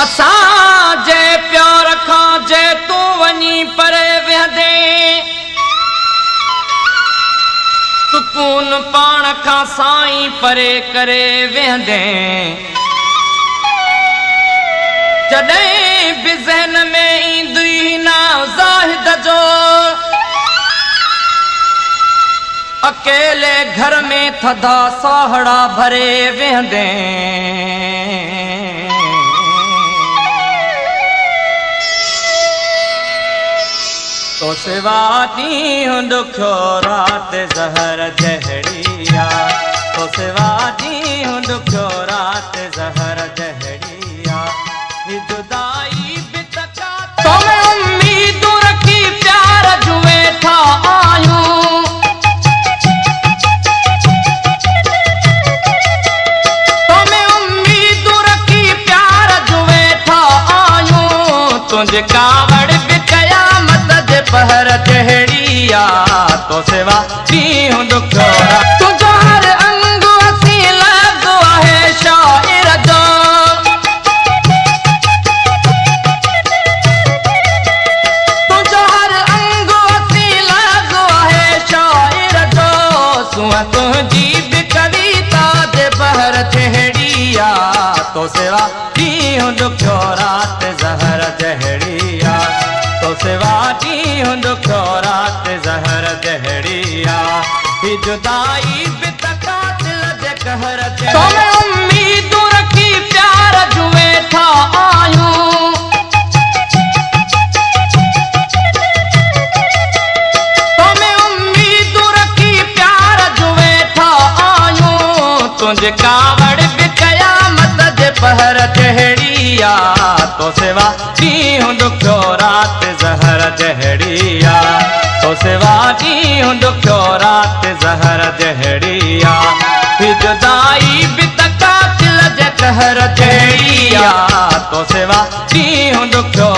असां जे प्यार खां जे तू वञी परे वेंदे सुकून पाण खां साईं परे करे वेंदे जॾहिं बि ज़हन में ईंदी ना ज़ाहिद जो अकेले घर में थधा साहड़ा भरे वेंदे तो सिवा ॾींहुं ॾुखियो राति ज़हर जहड़िया तो सिवा ॾींहुं ॾुखियो राति ज़हर जहड़िया ही जुदाई बि तका तो मैं उम्मीद रखी प्यार जूं वेठा आयूं तो मैं उम्मीद रखी प्यार जूं वेठा आयूं तुंहिंजे कावड़ बि कयामत जे पहर जहड़िया तो सिवा ॾींहुं ॾुखियो तुंहिंजो हर अंग हसी लॻंदो आहे शाइर जो तुंहिंजो हर अंग हसी लॻंदो आहे शाइर जो सूंहं तुंहिंजी बि कविता जे पहर जहड़िया तो सिवा ॾींहुं ॾुखियो राति ज़हर जहड़िया तो सिवा ॾींहुं ॾुखियो राति ज़हर जहड़िया ही जुदाई बि तका दिल जे कहर ते तो मैं उम्मीद रखी प्यार जूं वेठा आयूं तो मैं उम्मीद रखी प्यार जूं वेठा आयूं तुंहिंजे कावड़ बि कयामत जे पहर जहड़िया तो सिवा ॾींहुं ॾुखियो राति ज़हर जहड़िया तो सिवा ॾींहुं ॾुखियो राति ज़हर जहड़िया ही जुदाई बि तका दिल जे कहर जहड़िया तो सिवा ॾींहुं ॾुखियो